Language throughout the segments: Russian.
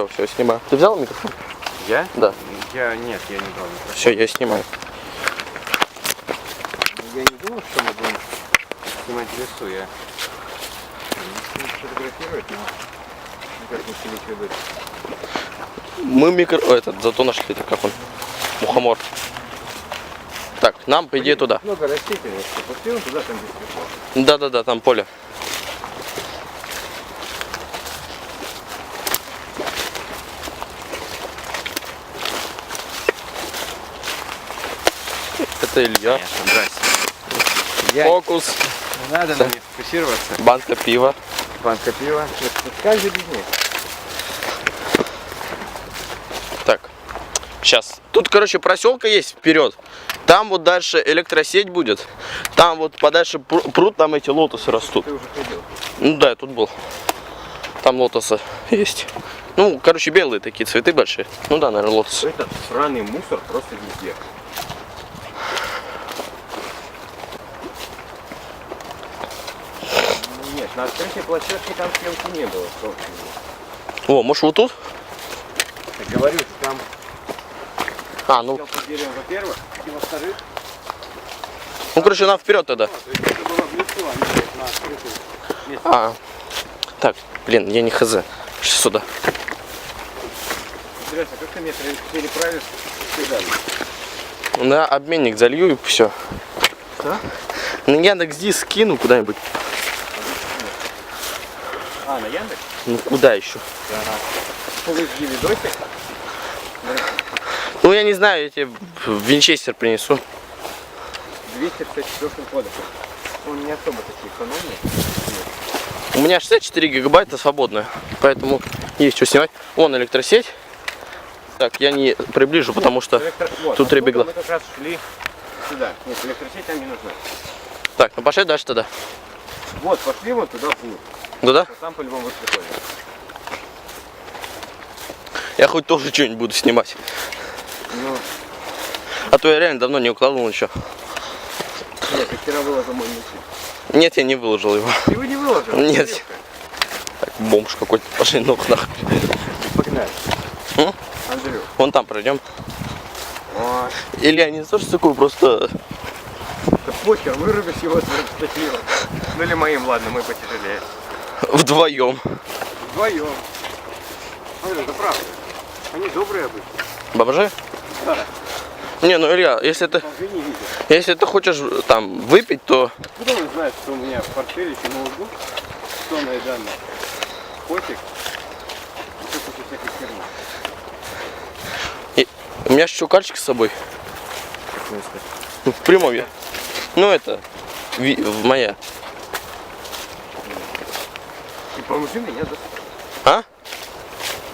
все, снимаю. Ты взял микрофон? Я? Да. Нет, я не брал микрофон. Все, я снимаю. Я не думал, что мы будем снимать в лесу. Я не фотографировать, но никак не селить рыбы. Мы зато нашли, как он, мухомор. Так, нам, по идее, туда. Много растительности. Пошли вон туда, там где светло. Да, там поле. Это Илья. Здрасте. Фокус. Не надо на мне фокусироваться. Банка пива. Банка пива. Каждый бизнес. Так, сейчас. Тут, короче, проселка есть вперед. Там вот дальше электросеть будет. Там вот подальше пруд, там эти лотосы растут. Ты уже ходил. Ну да, я тут был. Там лотосы есть. Ну, короче, белые такие цветы большие. Ну да, наверное, лотосы. Этот сраный мусор просто везде. Нет, на открытой площадке там съемки не было. О, может вот тут? Я говорю, там Ну, сел под деревом, во-первых, и во-вторых, короче, нам вперед тогда. то есть это было в лесу, а не на открытом месте. Так, блин, я не хз. Сейчас сюда. Интересно, как ты меня переправишь сюда? На обменник залью и все. Да? На Яндекс.Диск скину куда-нибудь. На Яндекс? Ну куда еще? Ага. Повезди видосик. Ну я не знаю, я тебе в Винчестер принесу. 254 кодов. Он не особо такие экономные. У меня 64 гигабайта свободная, поэтому есть что снимать. Вон электросеть. Так, я не приближу, потому что тут ребегла. Мы как раз шли сюда. Нет, электросеть там не нужна. Так, ну пошли дальше тогда. Вот, пошли вот туда путь. Туда? Там по-любому вот приходим. Я хоть тоже что-нибудь буду снимать. Ну, А то я реально давно не укладывал ничего. нет, ты вчера выложил мой мультик. Нет, я не выложил его. Ты его не выложил? Нет. Так, бомж какой-то. Пошли ног нахуй. Погнали. М? Андрю. Вон там пройдем. Ой, Илья, не то, что такое, просто... да похер, вырубишь его с статива. Ну или моим, ладно, мой потяжелее. Вдвоем. Вдвоем. Смотри, это правда. Они добрые обычно. Бомжи? Да. Не, ну Илья, если ты хочешь там выпить, то... Откуда он знает, что у меня в портфеле еще ноутбук, сонные данные, котик, и тут еще всякой херни. У меня еще карточка с собой. В смысле? Ну, в прямом я. Ну это, моя. И поможи меня, да? А?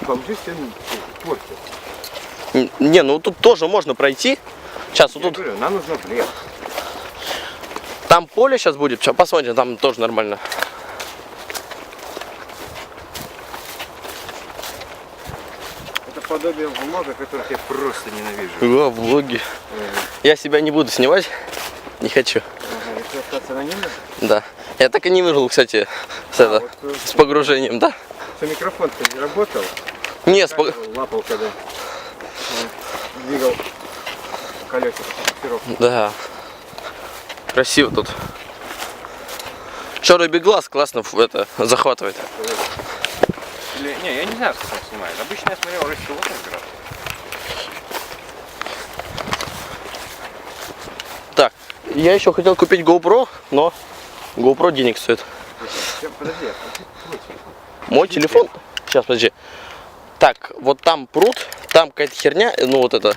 Поможи всем портят. Не, ну тут тоже можно пройти. Сейчас вот Я тут. говорю, нам нужно в лес. Там поле сейчас будет. Сейчас посмотрим, там тоже нормально. Это подобие влога, который я просто ненавижу. Влоги. Я себя не буду снимать. Не хочу. Ага, если остаться анонимным, Да. Я так и не выжил, кстати, с погружением, да? что микрофон-то не работал, Не, лапал, когда двигал колесико фокусировки. Да. Красиво тут. Что, рыбий глаз классно это захватывает. Не, я не знаю, что там снимает. Обычно я смотрел рыжий вот играл. Так, я еще хотел купить GoPro, но GoPro денег стоит. Подожди, Мой телефон. Сейчас, подожди. Так, вот там пруд, там какая-то херня, ну вот это.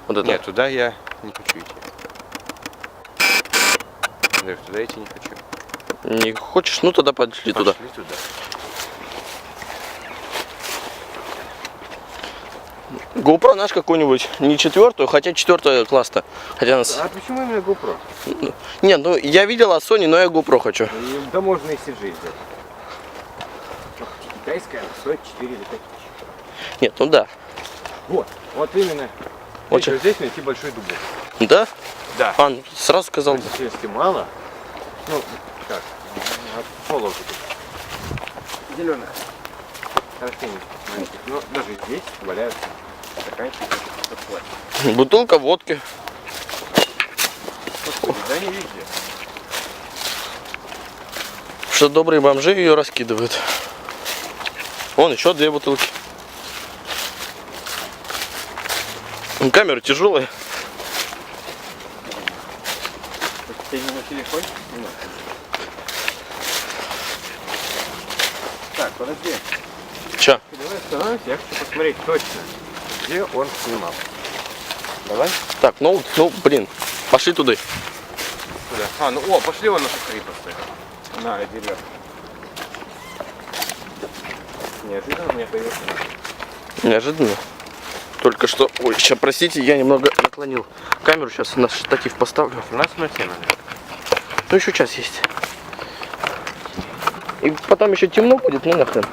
Вот это. Нет, туда я не хочу идти. Андрей, туда идти не хочу. Не хочешь? Ну тогда пошли туда. Пошли туда. GoPro наш какой-нибудь, не 4-ю, хотя 4-я классно. Хотя нас... А почему именно GoPro? Нет, ну я видел от Sony, но я GoPro хочу. Да можно и CG взять. Китайская стоит 4 или 5 тысяч. Нет, ну да. Вот именно. Вот Вот здесь найти большой дубок. Да? Да. А, ну, сразу сказал. Если мало, ну как, от полок. Зеленых. растений маленьких. Но даже здесь валяются стаканчики из пластика. Бутылка водки. Господи, да не везде. Что добрые бомжи ее раскидывают. Вон еще 2 бутылки. Камера тяжелая. Ты не на телефоне? Не надо. Так, подожди. Че? Давай остановимся, я хочу посмотреть точно, где он снимал. Давай? Так, ну, блин. Пошли туда. Куда? А, ну, пошли вон на шахри поставим. На, деревья. Неожиданно у меня появился. Неожиданно. Только что... Ой, сейчас, простите, я немного наклонил камеру. Сейчас на штатив поставлю. У нас на тему. Ну, еще час есть. И потом еще темно будет, ну нахрен.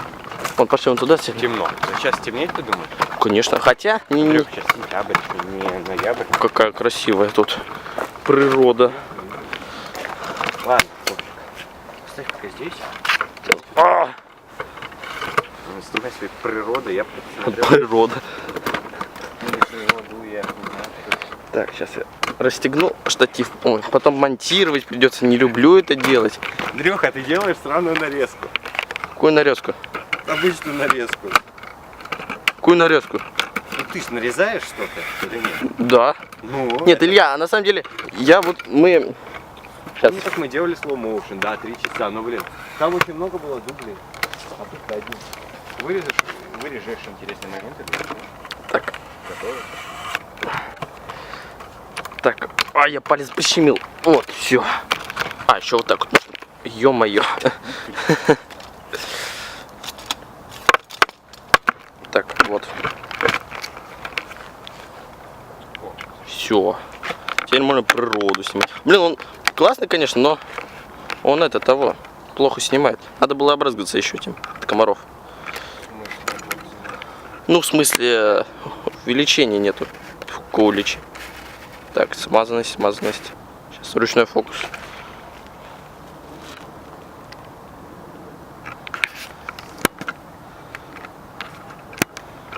Вон, пошли вон туда. Темно. Сейчас темнеет, ты думаешь? Конечно. Хотя... Андрюх, сейчас сентябрь, не ноябрь. Какая красивая тут природа. Ладно, поставь пока здесь. А! Снимай своей природы, я посмотрел. Природа. Природу я не знаю. Так, сейчас я расстегну штатив. Ой, потом монтировать придется. Не люблю это делать. Андрюха, ты делаешь странную нарезку. Какую нарезку? Обычную нарезку. Какую нарезку? Ну ты ж нарезаешь что-то или нет? Да. Ну, Нет, Илья, а на самом деле, мы... Сейчас. Ну как мы делали slow motion, да, 3 часа, но блин, там очень много было дублей, а тут один. Вырежешь интересные моменты. Так. Готовы? Так, я палец пощемил. Вот, все. А, еще вот так вот. Ё-моё. Так, вот. Все. Теперь можно природу снимать. Блин, он классный, конечно, но он того плохо снимает. Надо было обрызгаться еще этим от комаров. Ну, в смысле, увеличения нету в куличе. Так, смазанность. Сейчас ручной фокус.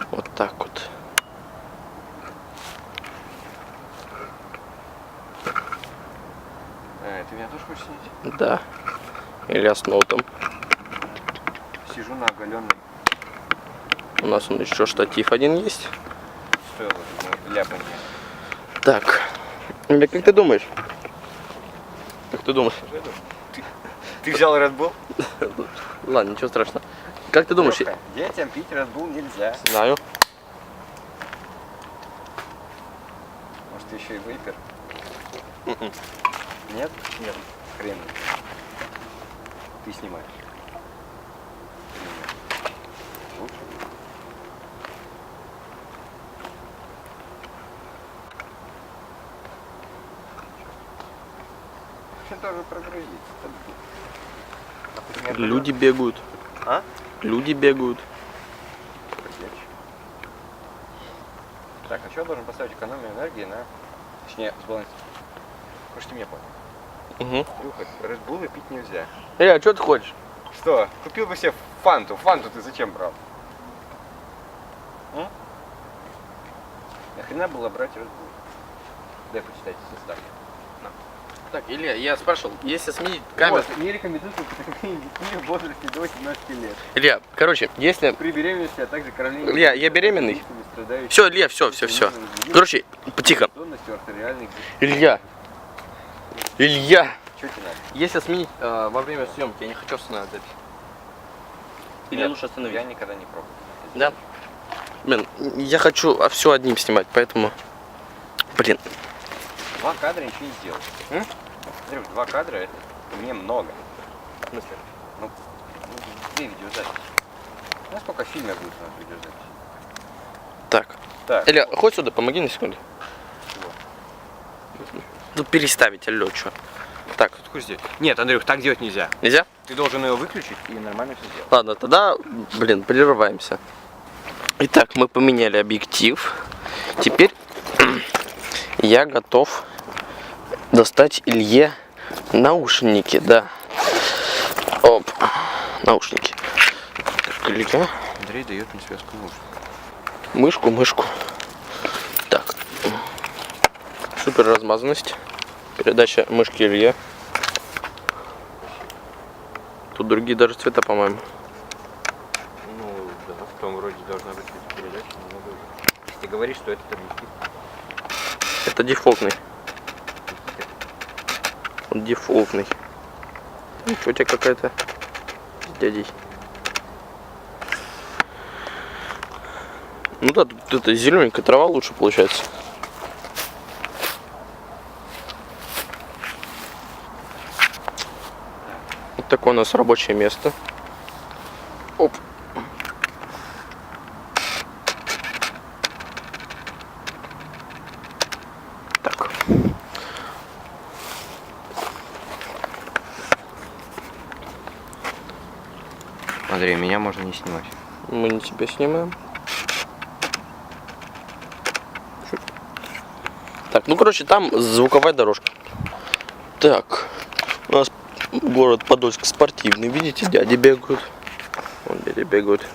Вот так вот. Ты меня тоже хочешь снять? Да. Илья с ноутом. Сижу на оголенной. У нас он еще штатив один есть. Стоило же ляпанье. Так. Илья, как ты думаешь? Как ты думаешь? Ты взял Red Bull? Ладно, ничего страшного. Как ты думаешь? Детям пить Red Bull нельзя. Знаю. Может, ты еще и выпер? Нет? Нет. Хрен. Ты снимаешь. Лучше. Тоже прогрузить. Люди бегают. А? Люди бегают. Так, а что я должен поставить экономию энергии на... Точнее, сбалансировать. Хочешь, ты меня понял? Угу. Андрюха, Red Bull пить нельзя. Илья, что ты хочешь? Что? Купил бы себе фанту. Фанту ты зачем брал? Нахрена было брать Red Bull? Дай почитать состав. Так, Илья, я спрашивал, если сменить камеру... Вот, не рекомендуется употребление детьми в возрасте до 17 лет. Илья, короче, если... При беременности, а также кормлении... Илья, я беременный. Все, Илья, все. Короче, тихо. Илья. Что тебе надо? Если сменить во время съемки, я не хочу останавливать запись. Или Нет, лучше остановить? Я никогда не пробовал. Да? Блин, я хочу все одним снимать, поэтому... Блин. 2 кадра ничего не сделать. Андрюх, 2 кадра это мне много. В смысле? Ну, 2 видеозаписи. Знаешь, сколько в фильме будет у нас видеозапись? Так. Так. Илья, хоть сюда, помоги на секунду. Чего? Ну, переставить, алло, что? Так. Тут хуй сделать. Нет, Андрюх, так делать нельзя. Нельзя? Ты должен ее выключить и нормально все сделать. Ладно, тогда, блин, прерываемся. Итак, мы поменяли объектив. Теперь я готов достать Илье наушники, да. Оп, наушники. Так, Илья. Андрей дает мне связку Мышку. Так. Супер размазанность. Передача мышки Илье. Тут другие даже цвета, по-моему. Ну, да, в том вроде должна быть передача, но надо... Ты говоришь, что это таблички. Это дефолтный. Он дефолтный. Что у тебя какая-то с дядей? Ну да, тут это зелененькая трава лучше получается. Вот такое у нас рабочее место. Оп. Так. Андрей, меня можно не снимать. Мы не тебя снимаем. Так, ну короче, там звуковая дорожка. Так, у нас город Подольск спортивный. Видите, дяди бегают. Вон дяди бегают.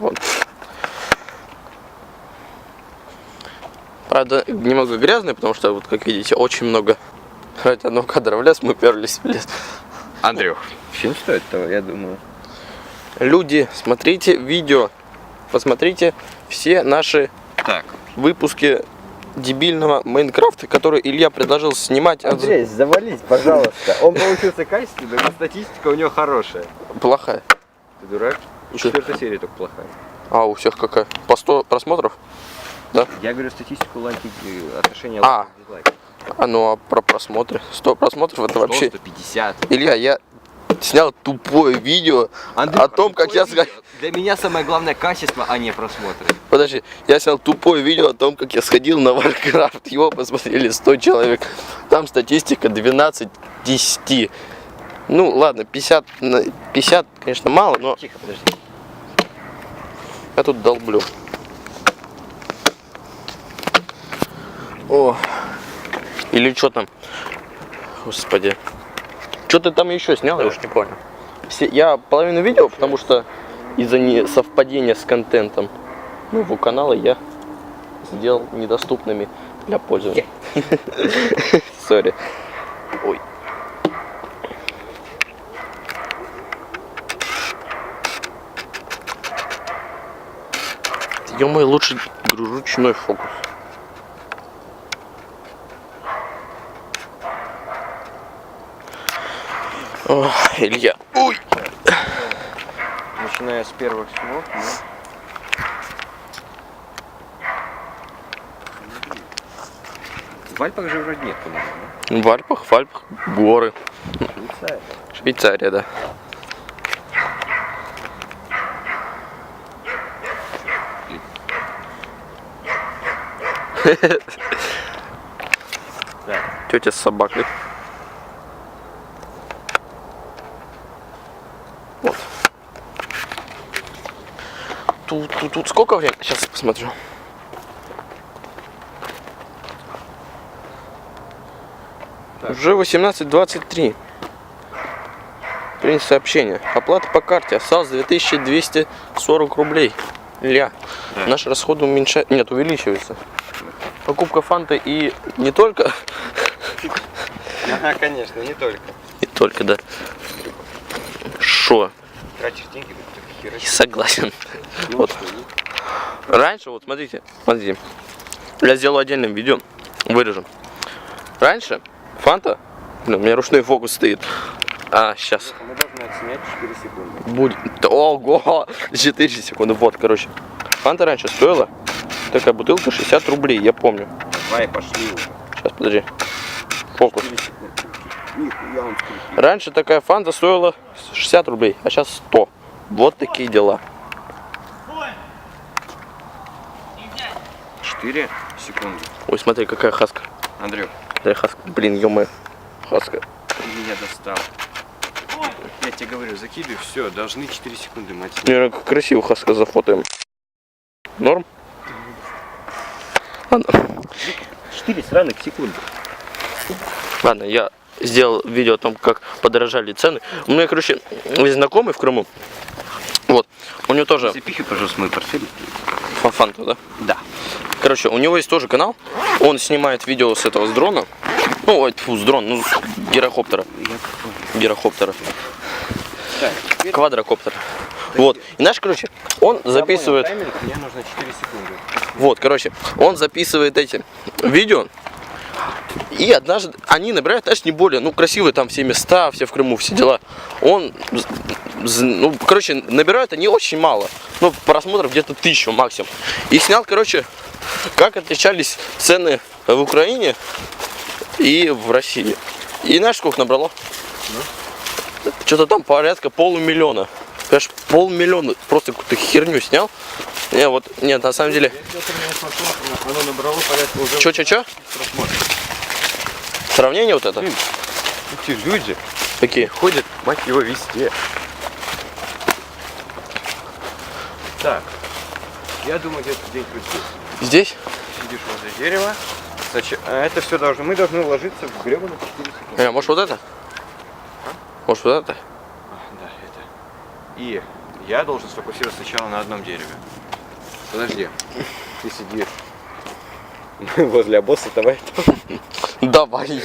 Вот. Правда, немного грязный, потому что, вот как видите, очень много ради одного кадра в лес мы перлись в лес. Андрюх, фильм стоит того, я думаю. Люди, смотрите видео. Посмотрите все наши Так. выпуски дебильного Майнкрафта, который Илья предложил снимать. Андрей, завались, пожалуйста. Он получился качественный, но статистика у него хорошая. Плохая. Ты дурак? У Чё? 4-й серии только плохая. А у всех какая? По 100 просмотров? Да? Я говорю статистику лайки, отношения А. лайков к дизлайкам. А ну а про просмотры? 100 просмотров это 100, вообще... 150. Илья, я снял тупое видео Андрюха, о том, как я... видео. Для меня самое главное качество, а не просмотры. Подожди, я снял тупое видео о том, как я сходил на Warcraft. Его посмотрели 100 человек. Там статистика 12 10. Ну ладно, 50, 50, конечно, мало, но Тихо, подожди. я тут долблю. О, или что там? Господи. Что ты там еще снял, я уж не понял. Я половину видео, потому что из-за несовпадения с контентом моего канала я сделал недоступными для пользования. Сори. Ой. Ё-моё, лучше говорю, ручной фокус. О, Илья. Ой. Начиная с первых слов, ну... В Альпах же вроде нет, по-моему, В Альпах, горы. да? Швейцария, да. Да. Тетя с собакой. Вот. Тут сколько времени? Сейчас посмотрю. Так. Уже 18:23. Принять сообщение. Оплата по карте. Осталось 2240 рублей. Илья, Да. наши расходы уменьшаются. Нет, увеличиваются. Покупка фанты и не только. Ага, конечно, не только. Не только, да. Шо? Тратишь деньги, ты херачишь. Согласен. Ну, Вот. что, ну, Раньше, вот смотрите. Я сделаю отдельным видео. Вырежем. Раньше фанта. Блин, у меня ручной фокус стоит. А, сейчас. Мы должны отснять 4 секунды. Будет. Ого! 4 секунды. Вот, короче. Фанта раньше стоила. Такая бутылка 60 рублей, я помню. Давай, пошли уже. Сейчас, подожди. Фокус. 4 секунды. Нихуя он скрипит. Раньше такая фанта стоила 60 рублей, а сейчас 100. Вот такие дела. 4 секунды. Ой, смотри, какая хаска. Андрюх, Дай хаска. Блин, ё-моё. Хаска. ты меня достал. Я тебе говорю, закидывай, все, должны 4 секунды, мать. Наверное, как красиво хаска зафотаем. Норм? Ладно. 4 сраных секунды. Ладно, я сделал видео о том, как подорожали цены. У меня, короче, есть знакомый в Крыму. Вот. У него тоже... Запихи, пожалуйста, мой портфель. Фанфанту, да? Да. Короче, у него есть тоже канал. Он снимает видео с этого, с дрона. Ну, ой, фу, с дрона, ну, с гирокоптера. Гирокоптера. Так, Квадрокоптера. Вот. И знаешь, короче, он записывает... Тайминг, мне нужно 4 секунды. Вот, короче, он записывает эти видео. И однажды они набирают, знаешь, не более, ну, красивые там все места, все в Крыму, все дела. Он, ну, короче, набирают они очень мало. Ну, просмотров где-то 1000 максимум. И снял, короче, как отличались цены в Украине и в России. И знаешь, сколько набрало? Что-то там порядка 500 000. Конечно, 500 000, просто какую-то херню снял. Не, вот, нет, на самом деле. Оно набрало порядка уже... Чё? Сравнение вот это? Блин, эти люди Какие? ходят, мать его, везде. Так, я думаю, где-то где-нибудь здесь. Здесь? Сидишь возле дерева. Значит, это все должно... Мы должны уложиться в гребаных 4 секунды. Может вот это? Может вот это? Да, это. И я должен сфокусироваться сначала на одном дереве. Подожди. Ты сидишь возле обоса, давай. Давай.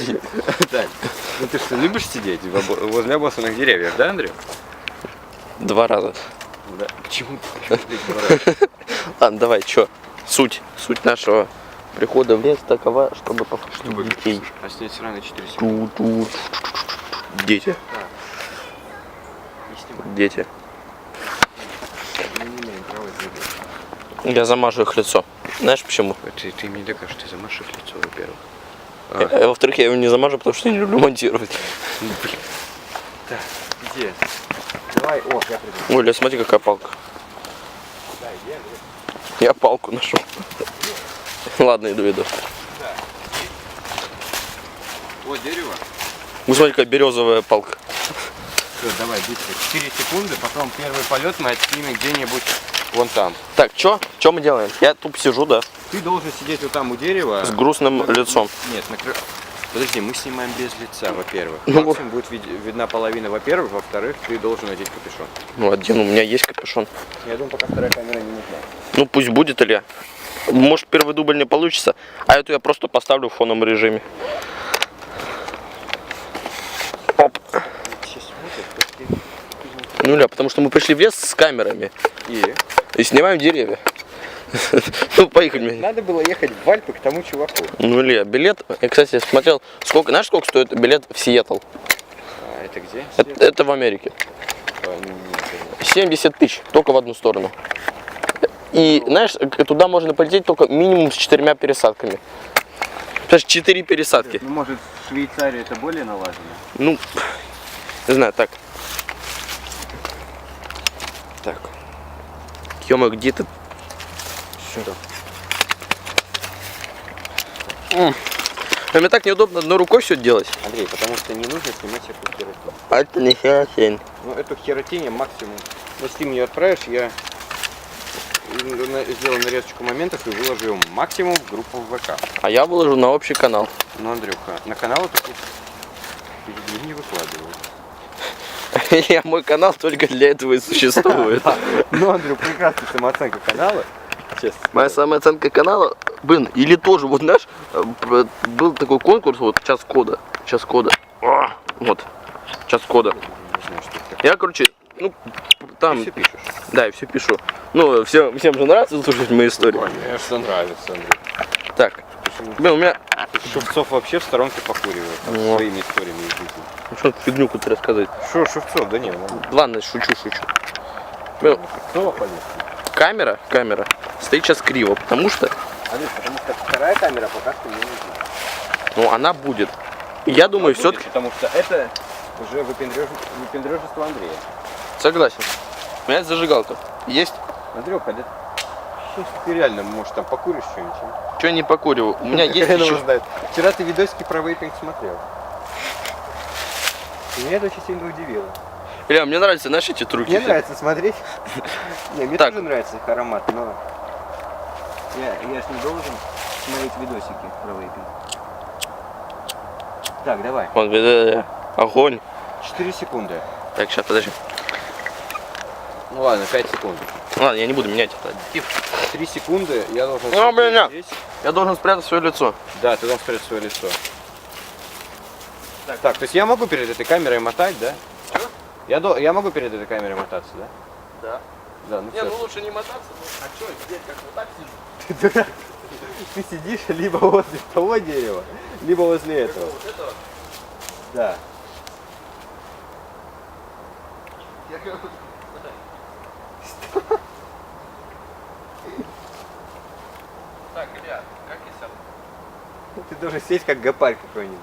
Так, ну ты что, любишь сидеть возле обоссанных деревьев, да, Андрей? 2 раза. Да. Почему ты говоришь? Ладно, давай, чё? Суть нашего прихода в лес такова, чтобы Чтобы детей. А снять сразу 4 секунды. Дети. Не снимай. Дети. Мы не имеем права это делать. Я замажу их лицо. Знаешь почему? Ты мне докажешь, ты замажешь их лицо, во-первых. Во-вторых, я его не замажу, потому что не люблю монтировать. Так, где? Давай, о, я придумал. Ой, Ля, смотри, какая палка. Да, где? Я палку нашел. Ладно, иду. Вот дерево. Вы смотри, какая березовая палка. Все, давай, быстро. 4 секунды, потом первый полет мы отснимем где-нибудь вон там. Так, чё мы делаем? Я тут сижу, да, Ты должен сидеть вот там у дерева. с грустным лицом. Нет, подожди, мы снимаем без лица, во-первых. Ну, Максимум будет видна половина, во-первых. Во-вторых, ты должен одеть капюшон. Ну, один, у меня есть капюшон. Я думаю, пока вторая камера не нужна. Ну, пусть будет, Илья. Может, первый дубль не получится, а эту я просто поставлю в фоновом режиме. Оп. Сейчас смотрят, Ну, Ля, потому что мы пришли в лес с камерами и снимаем деревья. Ну, поехали. Надо было ехать в Альпы к тому чуваку. Ну, Илья, билет, я, кстати, смотрел, знаешь, сколько стоит билет в Сиэтл? А это где? Это в Америке. 70 тысяч, только в одну сторону. И, знаешь, туда можно полететь только минимум с 4 пересадками. Потому что 4 пересадки. Ну, может, в Швейцарии это более налажено? Ну, не знаю, так. Так. Ё-моё, где ты? Что? Мне так неудобно одной рукой все делать. Андрей, потому что не нужно снимать всякую херотень. А это не херотень. Ну, эту херотень я максимум... Если ты мне отправишь, я сделаю нарезочку моментов и выложу его максимум в группу в ВК. А я выложу на общий канал. Ну, Андрюха, на канал таких видео не выкладываю. Мой канал только для этого и существует. Ну, Андрю, прекрасная самооценка канала. Честно. Моя самооценка канала, блин, или тоже, вот знаешь, был такой конкурс, вот, час кода. Вот, час кода. Не знаю, что это. Я, короче, ну, там, Ты все пишешь? да, я все пишу. Ну, всем же нравится слушать мои истории. Конечно, нравится, Андрей. Так, блин, у меня, Шевцов вообще в сторонке покуривает там, О. своими историями из жизни. ну, что фигню какую-то рассказать. Что, Шевцов? Да не, ну, Ладно, шучу. Блин, снова полез. камера стоит сейчас криво, потому что, Андрей, потому что вторая камера пока что не нужна. ну, она будет. Я думаю, Будет, все-таки, потому что это уже выпендрежество Андрея. согласен. У меня есть зажигалка. Есть. Андрюха, да ты реально, может, там покуришь что-нибудь? Что я не покуриваю? У меня есть Хрен его еще... знает. Вчера ты видосики про вейпинг смотрел. И меня это очень сильно удивило. Бля, мне нравятся, знаешь, эти трюки. Мне нравится смотреть. Не, мне Так. тоже нравится их аромат, но я ж не должен смотреть видосики про вейпинг. Так, давай. Вот, огонь. 4 секунды. Так, сейчас, подожди. Ну ладно, 5 секунд. Ладно, я не буду менять это аддитив. 3 секунды я должен... Ну, блин, здесь. я должен спрятать свое лицо. Да, ты должен спрятать свое лицо. Так, то есть я могу перед этой камерой мотать, да? Что? Я могу перед этой камерой мотаться, да? Да. Да, ну Не, всё. ну лучше не мотаться. А что, здесь как вот так сижу? Ты дурак. Ты сидишь либо возле того дерева, либо возле этого. Вот этого? Да. Я как... Так, Илья, как я сяду? Ты должен сесть как гопарь какой-нибудь.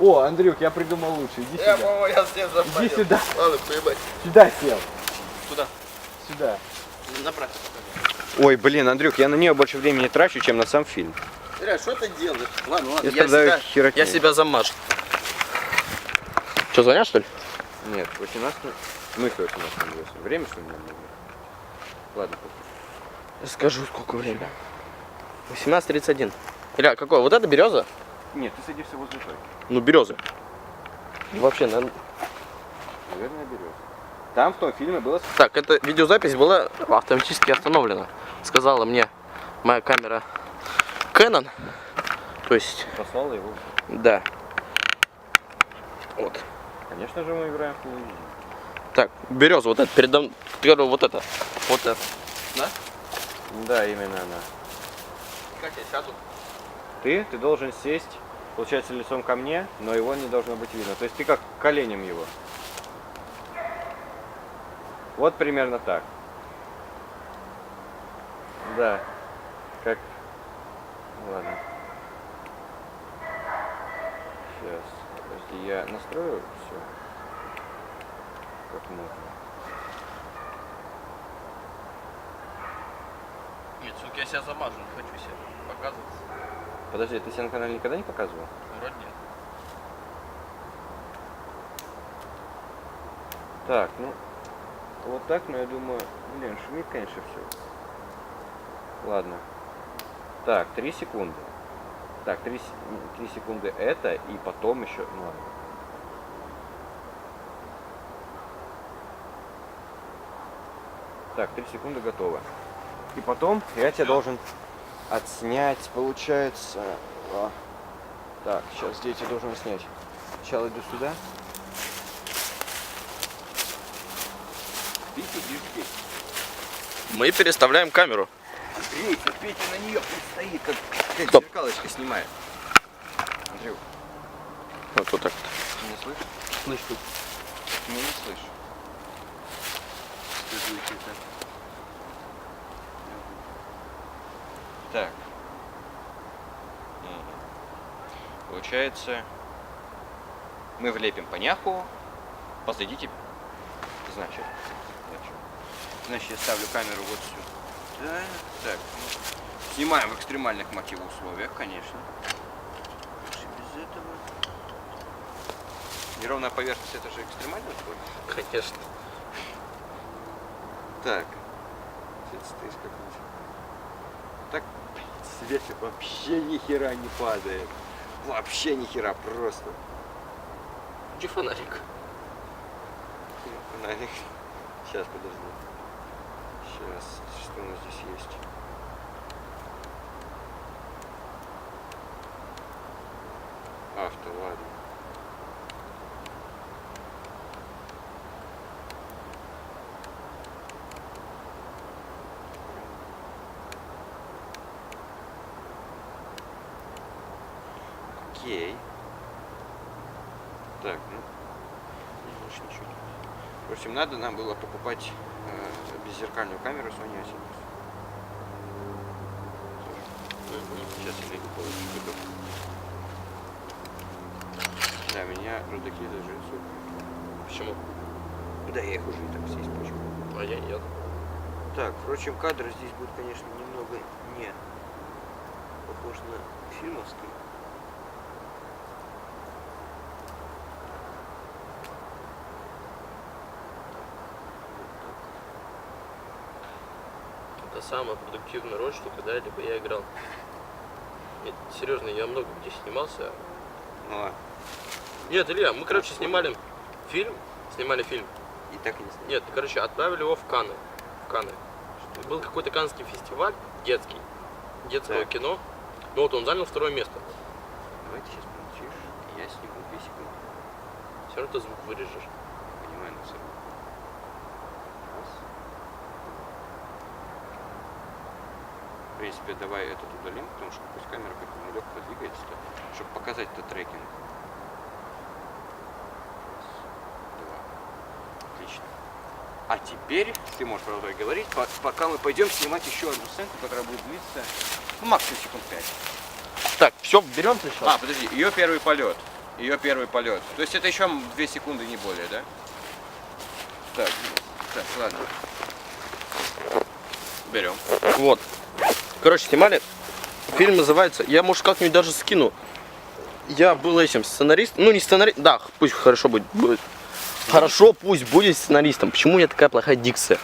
О, Андрюх, я придумал лучше. Иди Я, сюда. по-моему, я всем запалил. Иди сюда. Ладно, поебать. Сюда сел. Туда. Сюда. Направь. Ой, блин, Андрюх, я на нее больше времени трачу, чем на сам фильм. Илья, что ты делаешь? Ладно, ладно, Я страдаю херотней. я себя замажу. Что, звонят, что ли? Нет, 18. Мы 18 время, что ли? Ладно, Скажу, сколько времени. 18:31. Илья, какой? Вот это береза? нет, ты садишься возле той. Ну, береза. Вообще, наверное... Наверное, берешь. Там в том фильме было... Так, эта видеозапись была автоматически остановлена. Сказала мне моя камера Canon. То есть, Послала его. да. Вот. Конечно же, мы играем в Full HD. Так, береза, вот это, передо мной, первое, вот это. Вот это. Да? Да, именно она. Как я сяду? Ты должен сесть, получается, лицом ко мне, но его не должно быть видно. То есть ты как коленем его. Вот примерно так. Да. Как... Ладно. Сейчас. Подожди, я настрою все. Как можно. Нет, сука, я себя замажу, не хочу себя показываться. Подожди, ты себя на канале никогда не показывал? Вроде нет. Так, ну... Вот так, но я думаю... Блин, шумит, конечно, все. Ладно. Так, 3 секунды. Так, 3 секунды это, и потом еще... Ну ладно. Так, 3 секунды готово. И потом я тебя должен отснять, получается... Так, сейчас здесь я должен снять. Сначала иду сюда. Ты сидишь здесь. Мы переставляем камеру. Грейся, Петя на нее пусть стоит, как Стоп. зеркалочка снимает. Андрюх, Вот так. ты меня слышишь? Слышу. Ты меня не слышишь. Скажи, это. Так. Получается, мы влепим поняху, посадите, значит, я ставлю камеру вот сюда. Так, ну, снимаем в экстремальных мотив условиях, конечно. Лучше без этого. Неровная поверхность — это же экстремальные условия? Конечно. Так. Сейчас стоишь как-нибудь. Так, свет вообще ни хера не падает. Вообще ни хера, просто. Где фонарик? Фонарик. Сейчас, подожди. Сейчас, что у нас здесь есть? Авто, ладно. Окей. Так, ну, больше ничего нет. В общем, надо нам было покупать беззеркальную камеру Sony A7. Сейчас я найду полочку. Да, меня рудаки даже рисуют. Почему? Да, я их уже и так все испачкал. А я нет. Так, впрочем, кадр здесь будет, конечно, немного не похож на фильмовский. Это самая продуктивная роль, что когда-либо я играл. Нет, серьезно, я много где снимался. Ну ладно. Нет, Илья, мы, короче, снимали фильм. И так и не снял. Нет, короче, отправили его в Канны. Был какой-то каннский фестиваль детского Да. кино. Ну вот он занял 2-е место. Давай ты сейчас помолчишь, и я сниму 2 секунды. Все равно ты звук вырежешь. Понимаю, но все равно. Раз. В принципе, давай этот удалим, потому что пусть камера как-то легко двигается, чтобы показать этот трекинг. Раз, два. Отлично. А теперь ты можешь продолжать говорить, пока мы пойдем снимать еще одну сценку, которая будет длиться, ну, максимум секунд 5. Так, все, берем сейчас. А, подожди, ее первый полет. То есть это еще 2 секунды, не более, да? Так, ладно. Берем. Вот. Короче, снимали. Фильм называется. Я, может, как-нибудь даже скину. Я был этим сценаристом. Ну, не сценарист. Да, пусть хорошо будет. Хорошо, пусть будет сценаристом. Почему у меня такая плохая дикция?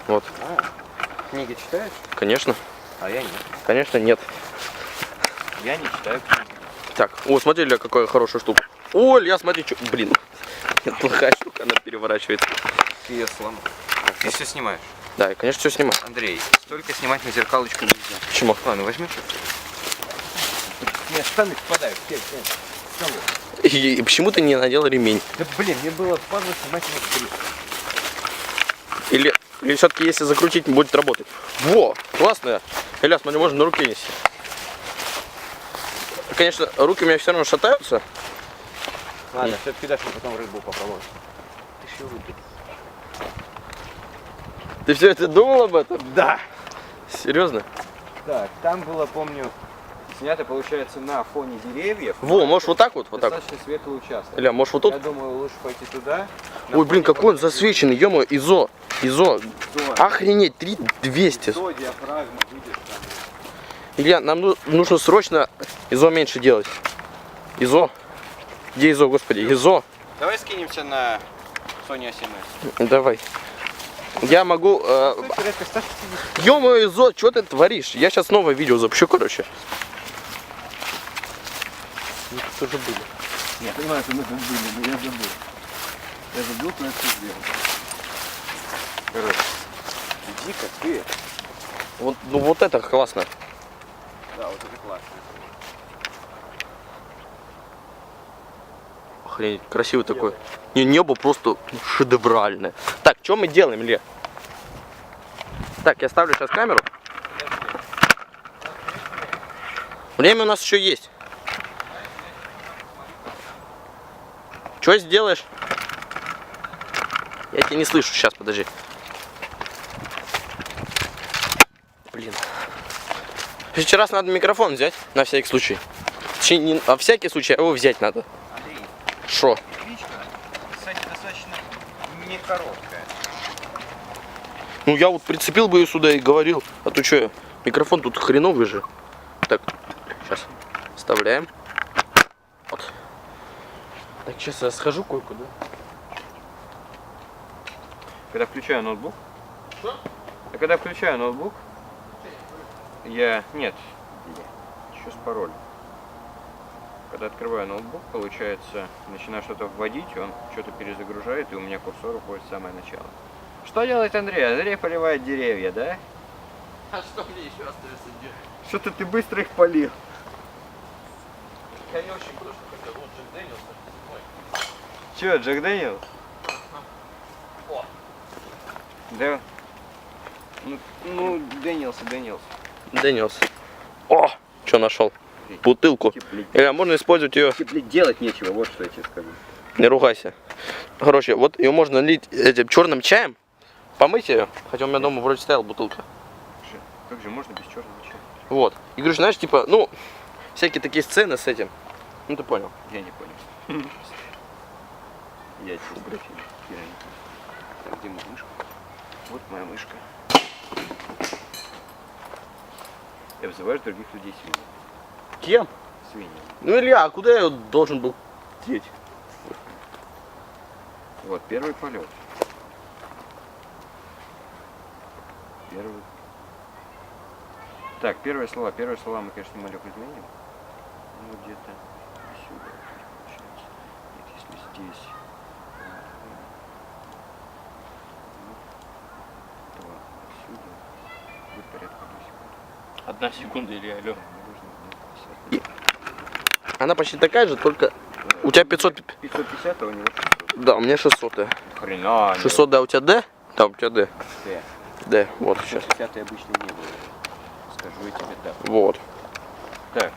Вот. Книги читаешь? Конечно. А я нет. Конечно, нет. Я не читаю книги. Так, о, смотри, Ля, какая хорошая штука. О, Илья, смотри, что. Блин. Нет, плохая штука, она переворачивается. Ты ее сломал. Ты все снимаешь. Да, я, конечно, все снимаю. Андрей, столько снимать на зеркалочку нельзя. Почему? Ладно, возьми. Нет, штаны впадают. И почему ты не надел ремень? Да блин, мне было впадло снимать на 3. Или все-таки если закрутить, будет работать. Во, классно. Илья, смотри, можно на руке нести. Конечно, руки у меня все равно шатаются. Ладно, все-таки дашь мне потом рыбу попробовать. Ты ж ее выпил. Ты все это думал об этом? Да. Серьезно? Так, там было, помню, снято, получается, на фоне деревьев. Во, можешь вот так вот? Вот так. Достаточно светлый участок. Илья, можешь вот тут? Я думаю, лучше пойти туда. Ой, блин, какой он засвеченный, ё-моё, ИЗО. Охренеть, 3200. Что диафрагма, видишь там? Илья, нам нужно срочно ИЗО меньше делать. ИЗО. Где ИЗО, господи? ИЗО. Давай скинемся на Sony A7S. Давай. Я могу... Ё-моё, ИЗО, что ты творишь? Я сейчас новое видео запущу, короче. Что же были? Я понимаю, что мы тут были, но я забыл. Я забыл, кто это сделал. Короче, иди-ка ты. Вот, ну вот это классно. Да, вот это классно. Охренеть, красивый такой. Не, небо просто шедевральное. Так, что мы делаем, Илья? Так, я ставлю сейчас камеру. Время у нас еще есть. Что сделаешь? Я тебя не слышу. Сейчас, подожди. Блин. В следующий раз надо микрофон взять, на всякий случай. Точнее, не на всякий случай, а его взять надо. Андрей, Шо? отлично. Кстати, достаточно не короткая. Ну я вот прицепил бы ее сюда и говорил. А то что, микрофон тут хреновый же. Так, сейчас вставляем. Вот. Так, сейчас я схожу кое-куда. Когда включаю ноутбук. Что? А когда включаю ноутбук, я... Нет. Что с паролем? Когда открываю ноутбук, получается, начинаю что-то вводить, он что-то перезагружает, и у меня курсор уходит в самое начало. Что делает Андрей? Андрей поливает деревья, да? А что мне еще остается делать? Что-то ты быстро их полил. Я не очень буду, что хотел. Вот Джек Дэниелс. Ой. Че, Джек Дэниелс? О. Да. Ну, Дэниелс. Дэниелс. О, что нашел? Бутылку. Или можно использовать ее. Тебе делать нечего, вот что я тебе скажу. Не ругайся. Короче, вот ее можно лить этим черным чаем. Помыть ее. Хотя у меня дома вроде стояла бутылка. Как же можно без черного чая? Вот. И говорю, знаешь, типа, ну, всякие такие сцены с этим. Ну ты понял. Я не понял. Я чисто фильм. Так, где моя мышка? Вот моя мышка. Я вызываю других людей свиньи. Кем? Свиньи. Ну Илья, а куда я ее должен был деть? Вот, первый полет. Первый. Так, первые слова. Первые слова мы, конечно, малек изменим. Ну, где-то сюда получается. Нет, если здесь. Два отсюда. Будет порядка 1 секунда. 1 секунда или алло. Нужно 50. Она почти такая же, только у тебя 500. 550, а у него 600. Да, у меня 600. Хрена. 600, да, у тебя D? Да, у тебя D. Д. D, вот сейчас. 50 обычно не было. Скажу я тебе так. Вот. Так.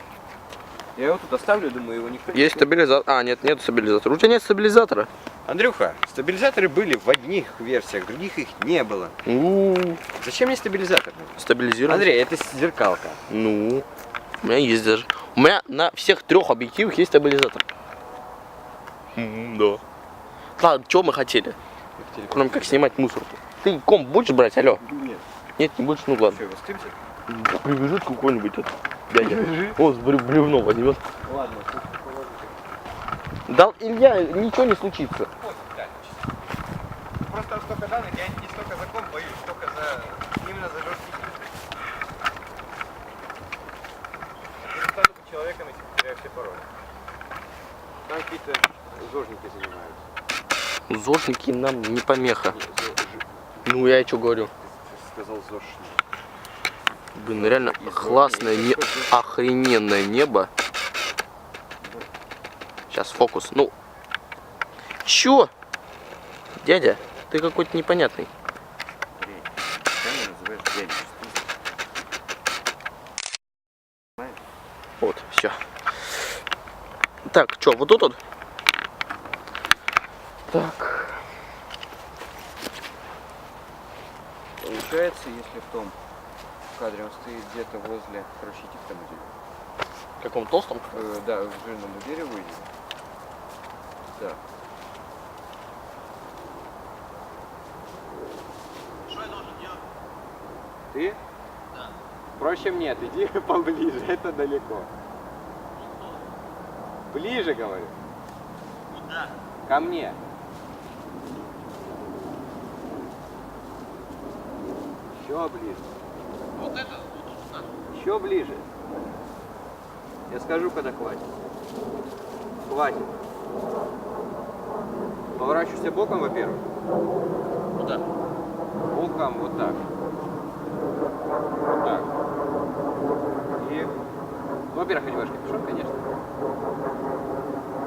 Я его тут оставлю, думаю, его никто не Есть стабилизатор. А, нет стабилизатора. У тебя нет стабилизатора? Андрюха, стабилизаторы были в одних версиях, в других их не было. Ну, Зачем мне стабилизатор? стабилизировать. Андрей, это зеркалка. Ну, у меня есть даже. У меня на всех 3 объективах есть стабилизатор. Да. Ладно, что мы хотели? Кроме как снимать мусорку. Ты комп будешь брать, алло? Нет. Нет, не будешь, ну ладно. Что, его скрипсик? Прибежит какой-нибудь этот дядя. Он с бревно возьмет. Ладно, Да, Илья, ничего не случится. просто столько данных, я не столько за комп боюсь, столько за именно за жесткий диск. Я стану человеком, если потеряю все пароли. Там какие-то зожники занимаются. Зошники нам не помеха. Ну, я что говорю? Ты сказал зожник. Блин, реально классное, охрененное небо. Сейчас фокус. Ну, чё? Дядя, ты какой-то непонятный. Андрей, ты называешь дядей. Вот, все. Так, чё, вот тут вот? Так. Получается, если в том кадре он стоит где-то возле, короче, иди к тому дереву. В каком толстом? Да, к жирному дереву иди. Да. Что я должен делать? Ты? Да. Впрочем, нет, иди поближе, это далеко. Ближе, говорю. Куда? Ко мне. Еще ближе. Вот это? Вот тут, Еще ближе. Я скажу, когда хватит. Хватит. Поворачивайся боком, во-первых. Куда? Боком вот так. Вот так. И... Ну, во-первых, одеваешь капюшон, конечно.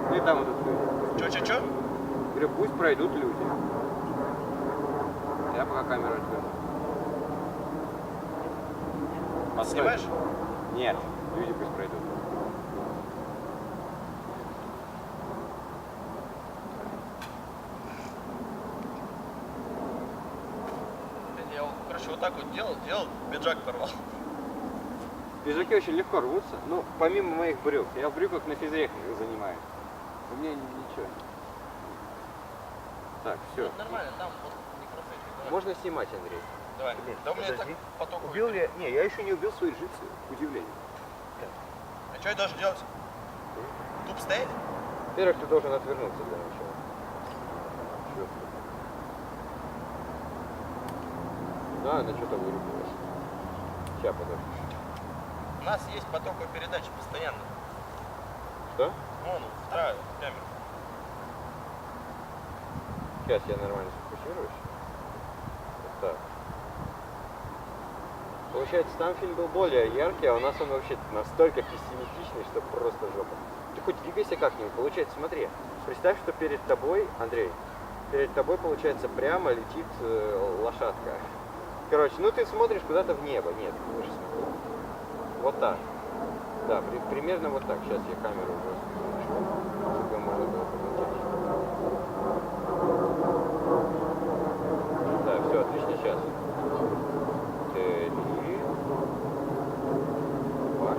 Ну и там вот тут люди. Чё? Говорю, пусть пройдут люди. Я пока камеру отверну. Снимаешь? Нет, люди пусть пройдут. Я, короче, вот так вот делал, пиджак порвал. Пиджаки очень легко рвутся. Ну, помимо моих брюк. Я в брюках на физре занимаюсь. У меня ничего. Так, все. Нормально, там вот микрофон. Можно снимать, Андрей. Давай. Да у меня так Подожди. поток. Убил ли я? Не, я еще не убил свои джипсы. К удивлению. А что я должен делать? Туп стоять? Во-первых, ты должен отвернуться для начала. Да, она что-то вырубилась. Сейчас, подожди. У нас есть потоковая передача постоянно. Что? Вон, вторая камера. Сейчас я нормально сфокусируюсь. Вот так. Получается, там фильм был более яркий, а у нас он вообще настолько пессимистичный, что просто жопа. Ты хоть двигайся как-нибудь. Получается, смотри, представь, что перед тобой, Андрей, перед тобой, получается, прямо летит лошадка. Короче, ну ты смотришь куда-то в небо. Нет, выше смотри. Вот так. Да, примерно вот так. Сейчас я камеру уже включу, чтобы можно было посмотреть. Да, все, отлично, сейчас. 3, 2,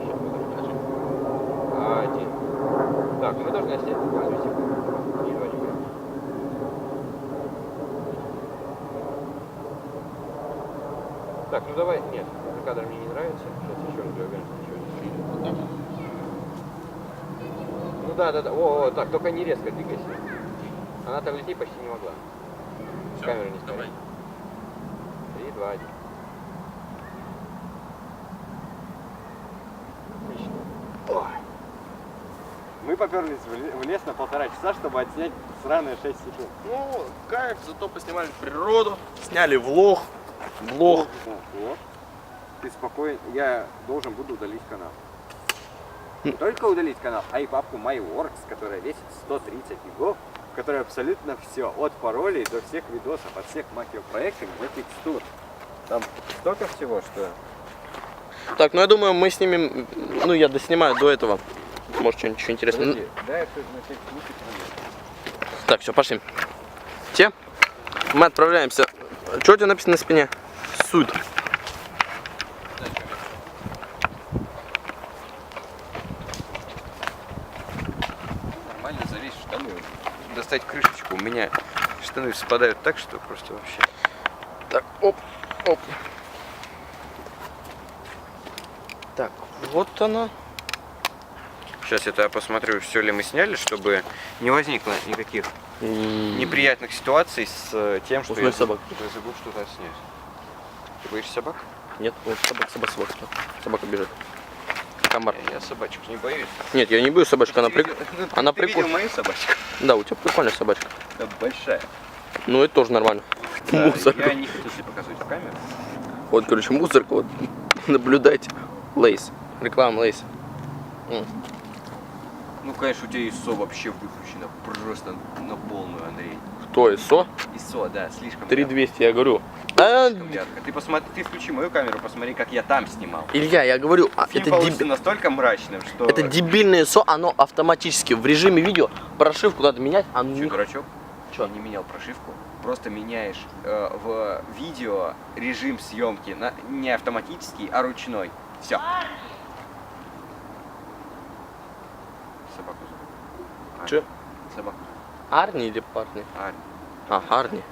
сейчас, подожди. 1. Так, мы должны снять буквально секунду. Не 2 секунды. Так, ну давай, нет, этот кадр мне не нравится. Сейчас еще раз для уверенности ничего не снимем. Ну да. О, так, только не резко двигайся. Она там лететь почти не могла. Всё, Камеру не давай. ставь. 3, 2, 1. Мы поперлись в лес на 1,5 часа, чтобы отснять сраные 6 секунд. Ну, кайф, зато поснимали природу, сняли влог. Влог. Вот. Ты спокоен, я должен буду удалить канал. Не только удалить канал, а и папку MyWorks, которая весит 130 гигов, в которой абсолютно все, от паролей до всех видосов, от всех макиопроектов до текстур. Там столько всего, что... Так, ну я думаю, мы снимем, ну я доснимаю до этого. Может, что-нибудь интересное. Подожди, дай это на всякий случай проверю. Так, все, пошли. Те, мы отправляемся. Что у тебя написано на спине? Суд. Нормально залезть в штаны, достать крышечку. У меня штаны спадают так, что просто вообще... Так, оп, оп. Так, вот она. Сейчас я посмотрю, все ли мы сняли, чтобы не возникло никаких неприятных ситуаций с тем, что Узнай собак. я забыл что-то снять. Ты боишься собак? Нет, вот собака. Собака бежит. Комар. Я собачек не боюсь. Нет, я не боюсь собачку, она Ты видел- Она ты видел прикольная. мою собачку? Да, у тебя прикольная собачка. Да, большая. Ну, это тоже нормально. Да, Мусорка. я не хочу тебе показывать в камеру. Вот, короче, мусорка, вот. Наблюдайте. Лейс. Реклама Лейс. Ну, конечно, у тебя ИСО вообще выключено просто на полную, Андрей. Кто, ИСО? ИСО, да, слишком 3200, я говорю. А, ярко. Ты посмотри, ты включи мою камеру, посмотри, как я там снимал. Илья, я говорю, Фильм это, получится настолько мрачным, что... это дебильное ИСО, оно автоматически в режиме видео прошивку надо менять, оно Чё, не... дурачок? Чё? Я не менял прошивку. Просто меняешь в видео режим съемки не автоматический, а ручной. Все. Собаку зовут. Чё? Собаку. Арни или парни? Арни. А, Арни.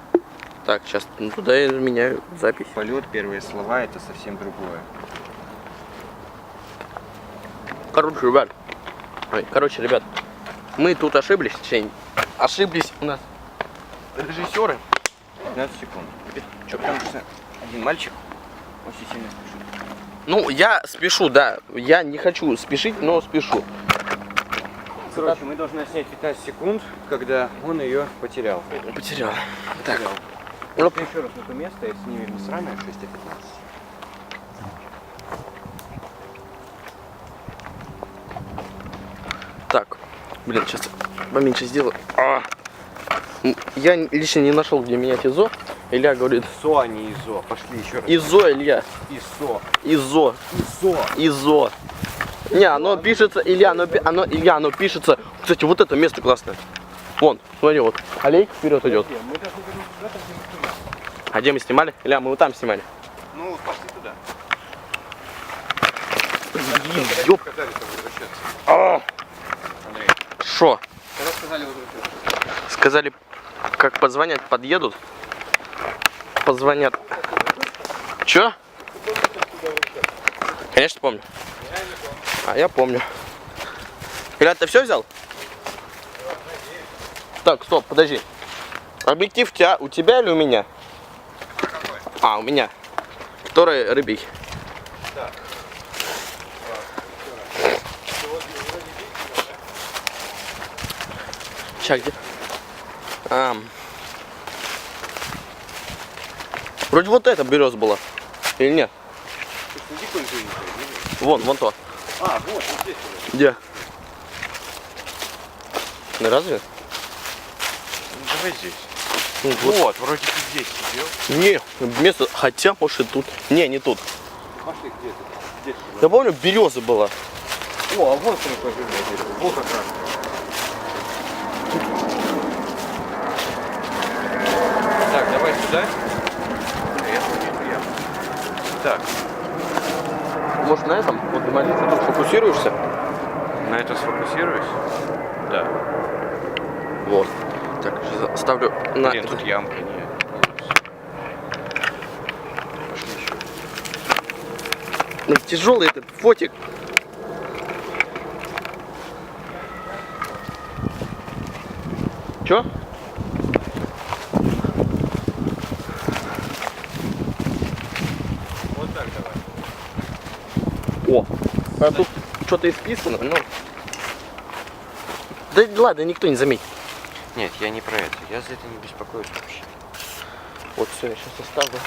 Так, сейчас туда я меняю запись. Полет, первые слова, это совсем другое. Короче, ребят, мы тут ошиблись, точнее, ошиблись у нас режиссеры. 15 секунд. Чё? Потому что один мальчик очень сильно спешит. Ну, я спешу, да. Я не хочу спешить, но спешу. Короче, мы должны снять 15 секунд, когда он ее потерял. Потерял. Так. Вот еще раз на то место и снимем не сраное 6, а 15. Так. Блин, сейчас поменьше сделаю. Я лично не нашел, где менять ИЗО. Илья говорит, ИСО, а не ИЗО. Пошли еще раз. ИЗО, Илья. ИСО. ИЗО. ИСО. ИЗО. Не, оно пишется, Илья, оно пишется. Кстати, вот это место классное. Вон, смотри, вот. Аллейка вперед идет. Мы должны вернуться туда, где мы снимали. А где мы снимали? Илья, мы вот там снимали. Ну, пошли туда. Ёп. Сказали, что возвращаться. Андрей, Шо? когда сказали возвращаться? Сказали, как позвонят, подъедут. Позвонят. Чё? Конечно помню. А я помню. Илья, ты все взял? Так, стоп, подожди. Объектив у тебя или у меня? А, у меня. Который рыбий. Да. Сейчас где? Вроде вот эта береза была. Или нет? Иди куда-нибудь, Вон то. а, вот здесь. Где? Ну разве? Давай здесь. Ну, Вот, вроде ты здесь сидел. Не, место, хотя, может и тут. Не, не тут. Пошли где-то. Здесь. Я помню, береза была. О, а вот смотри, какое дерево. Вот как раз. Так, давай сюда. Так, Может на этом? Вот на лице тут фокусируешься? на это сфокусируюсь. Да. Вот. Так, сейчас ставлю на... Блин, тут ямка, не. Пошли еще. Ну, тяжелый этот фотик. Чё? Вот так давай. О, а тут что-то исписано, ну. Да ладно, никто не заметит. Нет, я не про это. Я за это не беспокоюсь вообще. Вот все, я сейчас оставлю.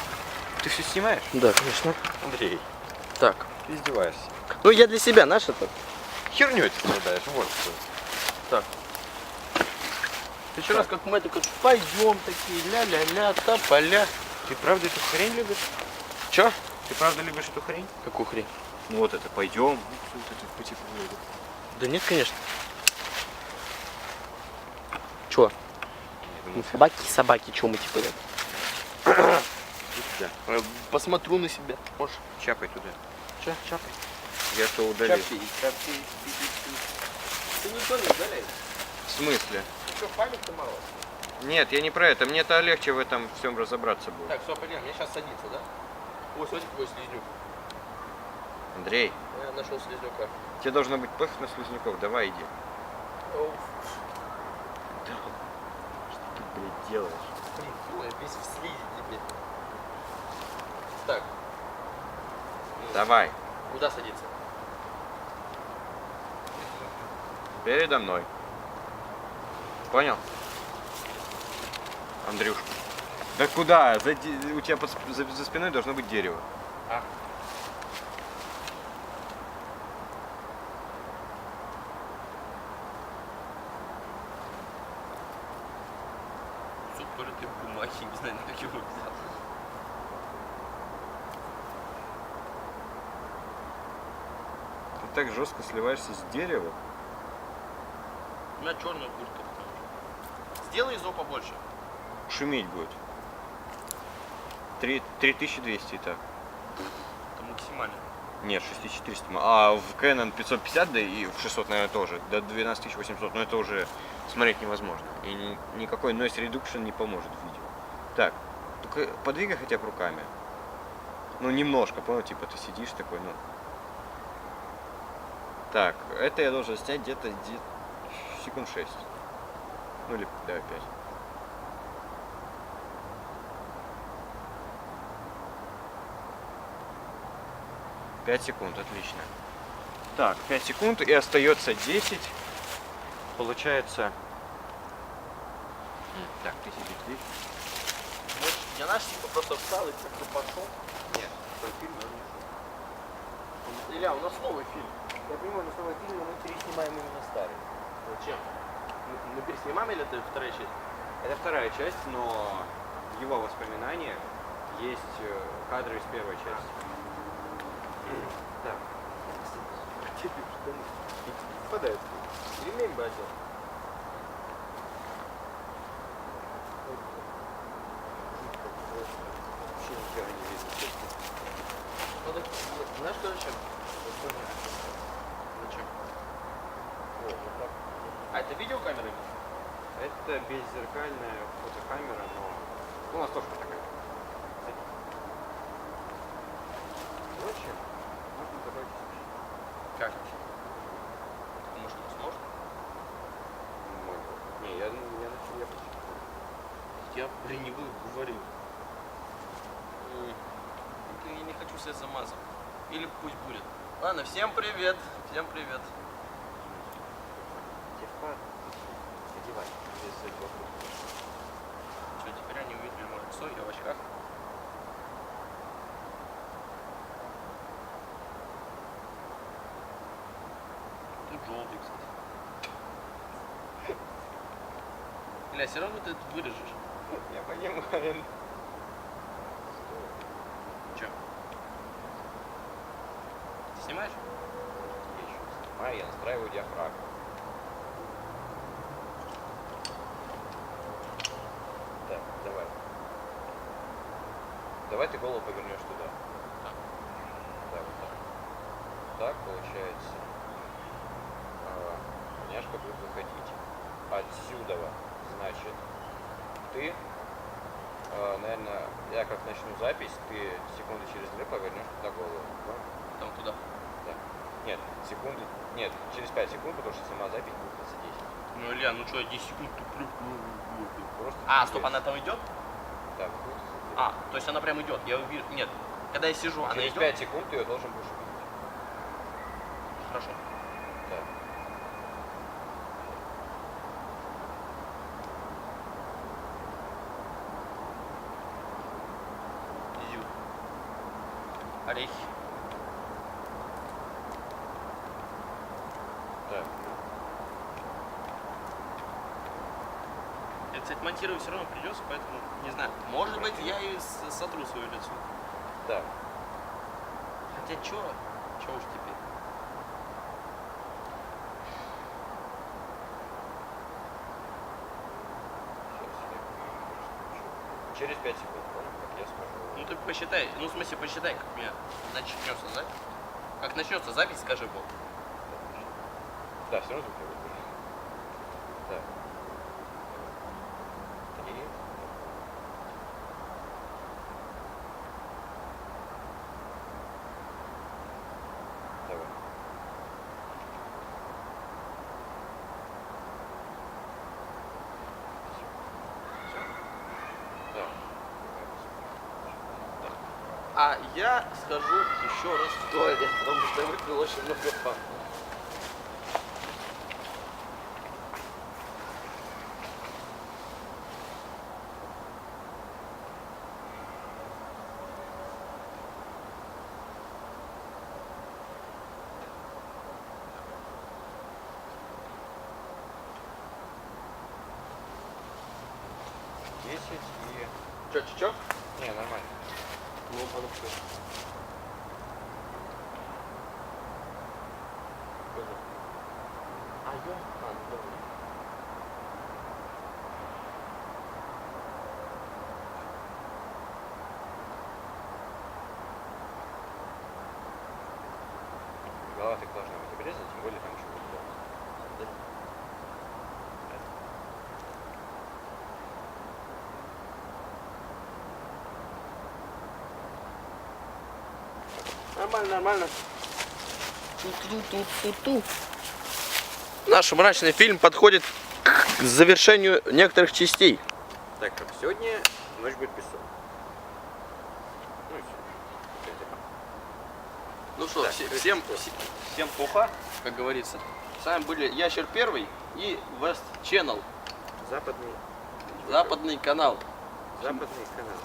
Ты все снимаешь? Да, конечно. Андрей, Так. ты издеваешься. Ну я для себя, наш это. Херню ты страдаешь, вот что. Так. Еще раз, как мы такой, пойдем такие, ля-ля-ля, тополя. Ты правда эту хрень любишь? Че? Ты правда любишь эту хрень? Какую хрень? Ну вот это, пойдем. Вот это потихоньку. Да нет, конечно. Че? Я думаю, Собаки, че мы типа это? иди туда. Посмотрю на себя. Можешь? Чапай туда. Че, чапай. Я что удалил? Чапай. Ты никто не удаляй. В смысле? Ты что, память-то мало? Нет, я не про это. Мне-то легче в этом всем разобраться будет. Так, все, понятно, мне сейчас садится, да? Ой, смотри, какой слизнюк. Андрей, Я нашел слизнюка. тебе должно быть пофиг на слизняков. Давай иди. Да. Что ты, блядь, делаешь? Блин, фу, я весь в слизи теперь. Так, Давай. куда садиться? Передо мной. Понял? Андрюшка. Да куда? У тебя за спиной должно быть дерево. А. Тут тоже ты бумаги, не знаю, на как его взял. Ты так жестко сливаешься с деревом. У меня черная куртка. потому что. Сделай изо побольше. Шуметь будет. 3200 и так. Это максимально. Нет, 6400. А в Canon 550, да и в 600, наверное, тоже. До 12800. Но это уже смотреть невозможно. И никакой noise reduction не поможет в видео. Так, только подвигай хотя бы руками. Ну, немножко, понял? Типа ты сидишь такой, ну. Так, это я должен снять где-то секунд 6. Ну или, да, 5. Пять секунд, отлично. Так, 5 секунд и остается 10. Получается... Так, ты сидишь здесь. Может, я наш типа просто встал и как-то пошел. Нет, твой фильм, он не шел. Илья, у нас новый фильм. Я понимаю, но новый фильм, но мы переснимаем именно старый. Зачем? Мы переснимаем или это вторая часть? Это вторая часть, но в его воспоминаниях есть кадры из первой части. Так. Впадает. Ремень бы одел. Вообще нихера не видно, честно. Ну так, знаешь, что зачем? Зачем? Вот так. А это видеокамера? Это беззеркальная фотокамера, но у нас тоже фотокамера. Короче, можно добавить освещение. Как? Потому что не сможет? Не, я начал ехать. Я при него говорю. Я не хочу себя замазать. Или пусть будет. Ладно, всем привет. Всем привет. Одевай, без этого. Что, теперь они увидели мое лицо, я в очках. Тут желтый, кстати. Бля, все равно ты это вырежешь. Я понимаю. Че? Ты снимаешь? Я еще снимаю, я настраиваю диафрагму. Так, давай. Давай ты голову повернешь туда. Так. Да, вот так. Так получается. Няшка будет выходить. Отсюда, значит, ты, наверное, я как начну запись, ты секунды через 2 повернешь туда голову. Там туда. Да. Нет, секунды. Нет, через 5 секунд, потому что сама запись будет за 10. Ну, Илья, ну что, 10 секунд туплю. Просто А, ты стоп, идешь. она там идет? Так, А, то есть она прям идет. Я увижу. Нет. Когда я сижу, она через идет. 5 секунд ты ее должен будешь увидеть. Хорошо. Да. Орехи. Так. Я, кстати, монтировать все равно придется, поэтому не знаю. Может быть, я и сотру свое лицо. Так. Хотя чё уж теперь. Через 5 секунд, понял, как я скажу. Ну ты посчитай, ну в смысле посчитай, как у меня начнется запись. Как начнется запись, скажи Бог. Да, все равно звук не выключу. Так. 3. Давай. Да. А я схожу еще раз в туалет, потому что я выпил очень много фан. Чё? Не, нормально. Ну, подожди. А я? А, ну добре. Голова так должна быть обрезана, тем более там еще будет голос. Нормально. Ту-ту-ту-ту-ту. Наш мрачный фильм подходит к завершению некоторых частей. Так, как сегодня ночь будет бессонной. Ну и все. Ну что, Так, всем пуха, как говорится. С вами были Ящер Первый и West Channel, западный канал. Западный канал.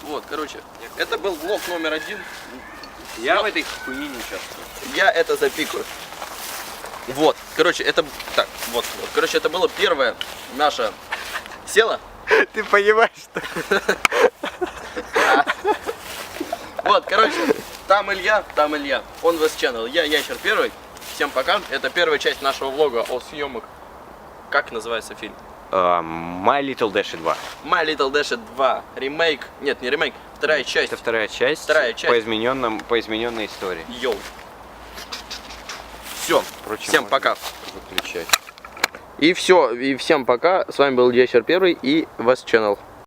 Вот, короче, это был влог номер 1. Я в этой хуйне не участвую. Я это запикаю. Вот, короче, это так, вот. Короче, это было первое наше село. Ты понимаешь, что... Вот, короче, там Илья. Он West Channel, я Ящер Первый. Всем пока. Это первая часть нашего влога о съемок. Как называется фильм? My Little Dash 2. My Little Dash 2. Ремейк. Нет, не ремейк. Вторая часть. Это вторая часть. Вторая часть. По измененной истории. Йоу. Все. Всем пока. Выключать. И все. И всем пока. С вами был Ящер Первый и West Channel.